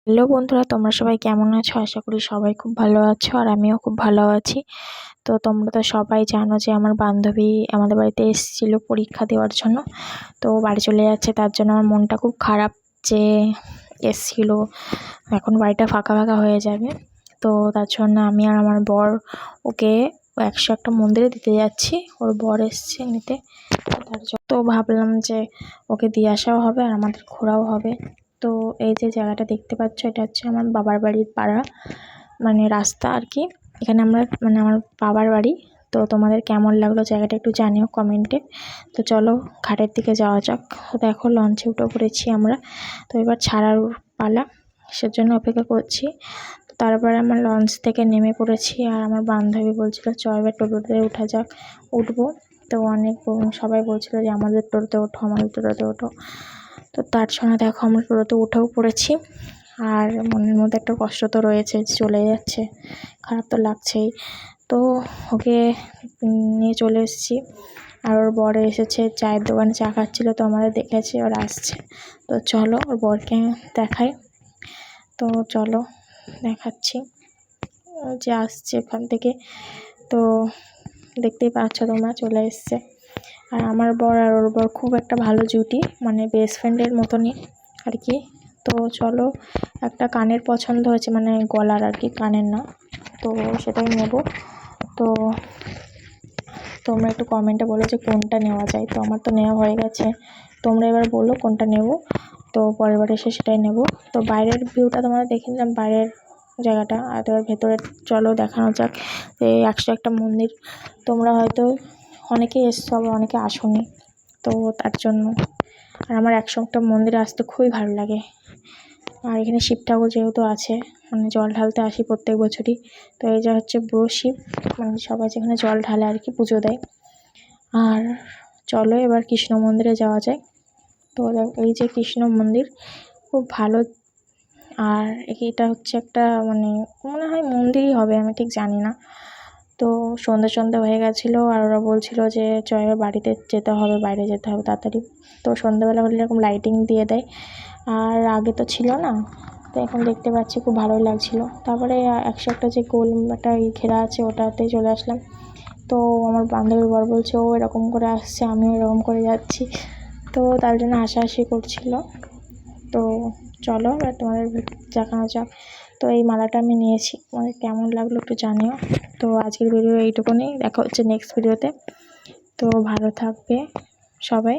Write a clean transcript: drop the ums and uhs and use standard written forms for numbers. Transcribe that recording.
Hello বন্ধুরা, তোমরা সবাই কেমন আছো? আশা করি সবাই খুব ভালো আছো আর আমিও খুব ভালো আছি। তো তোমরা তো সবাই জানো যে আমার বান্ধবী আমাদের বাড়িতে এসেছিল পরীক্ষা দেওয়ার জন্য। তো বাড়ি চলে যাচ্ছে, তার জন্য আমার মনটা খুব খারাপ যে এসেছিল, এখন বাড়িটা ফাঁকা ফাঁকা হয়ে যাবে। তো তার জন্য আমি আর আমার বর ওকে 101টা মন্দিরে দিতে যাচ্ছি। ওর বর এসছে নিতে, তো ভাবলাম যে ওকে দিয়ে আসাও হবে আর আমাদের ঘোরাও হবে। তো এই যে জায়গাটা দেখতে পাচ্ছ, এটা হচ্ছে আমার বাবার বাড়ির পাড়া, মানে রাস্তা আর কি। এখানে আমরা আমার বাবার বাড়ি। তো তোমাদের কেমন লাগলো জায়গাটা একটু জানিও কমেন্টে। তো চলো ঘাটের দিকে যাওয়া যাক। তো দেখো লঞ্চে উঠে পড়েছি আমরা। তো এবার ছাড়ার পালা, সেজন্য অপেক্ষা করছি। তারপরে আমরা লঞ্চ থেকে নেমে পড়েছি আর আমার বান্ধবী বলছিল চ এবার টোটোতে ওঠা যাক, উঠবো। তো সবাই বলছিল যে আমাদের টোটোতে ওঠো, আমাদের টোটোতে ওঠো। তো তার জন্য দেখো আমরা টোটোতে উঠেও পড়েছি। আর মনের মধ্যে একটা কষ্ট তো রয়েছে, চলে যাচ্ছে, খারাপ তো লাগছেই। তো ওকে নিয়ে চলে এসেছি। আর ওর বর এসেছে, চায়ের দোকানে চা খাচ্ছিলো, তো আমাদের দেখেছে, ওর আসছে। তো চলো ওর বরকে দেখাই। তো চলো দেখাচ্ছি যে আসছে এখান থেকে। তো দেখতেই পাচ্ছ তোমরা, চলে এসছে। আর আমার বর আর ওর বর খুব একটা ভালো জুটি, মানে বেস্ট ফ্রেন্ডের মতনই আর কি। তো চলো, একটা কানের পছন্দ হয়েছে, মানে গলার আর কি, কানের না। তো সেটাই নেব। তো তোমরা একটু কমেন্টে বলো যে কোনটা নেওয়া যায়। তো আমার তো নেওয়া হয়ে গেছে, তোমরা এবার বলো কোনটা নেব। তো পরের বার এসে সেটাই নেব। তো বাইরের ভিউটা তোমাদের দেখে নিলাম, বাইরের জায়গাটা। আর এবার ভেতরে চলো দেখানো যাক এই 101টা মন্দির। তোমরা হয়তো অনেকেই এসছো, আবার অনেকে আসোনি, তো তার জন্য। আর আমার 101টা মন্দিরে আসতে খুবই ভালো লাগে। আর এখানে শিব ঠাকুর যেহেতু আছে, মানে জল ঢালতে আসি প্রত্যেক বছরই। তো এই যে হচ্ছে বুড়ো শিব, মানে সবাই যেখানে জল ঢালে আর কি, পুজো দেয়। আর চলো এবার কৃষ্ণ মন্দিরে যাওয়া যায়। তো এই যে কৃষ্ণ মন্দির, খুব ভালো। আর এটা হচ্ছে একটা, মানে মনে হয় মন্দিরই হবে, আমি ঠিক জানি না। তো সন্ধ্যে হয়ে গেছিলো, আর ওরা বলছিল যে এবার বাড়িতে যেতে হবে, বাইরে যেতে হবে তাড়াতাড়ি। তো সন্ধ্যাবেলা হলে এরকম লাইটিং দিয়ে দেয়, আর আগে তো ছিল না। তো এখন দেখতে পাচ্ছি, খুব ভালোই লাগছিলো। তারপরে 101টা যে গোল একটা ঘেরা আছে, ওটাতে চলে আসলাম। তো আমার বান্ধবীর বর বলছে ও এরকম করে আসছে, আমিও এরকম করে যাচ্ছি। তো তার জন্য হাসাহাসি করছিল। তো চলো এবার তোমাদের দেখানো যাক। তো এই মালাটা আমি নিয়েছি, তোমাদের কেমন লাগলো একটু জানিও। তো আজকের ভিডিও এইটুকুনি, দেখা হচ্ছে নেক্সট ভিডিওতে। তো ভালো থাকবে সবাই।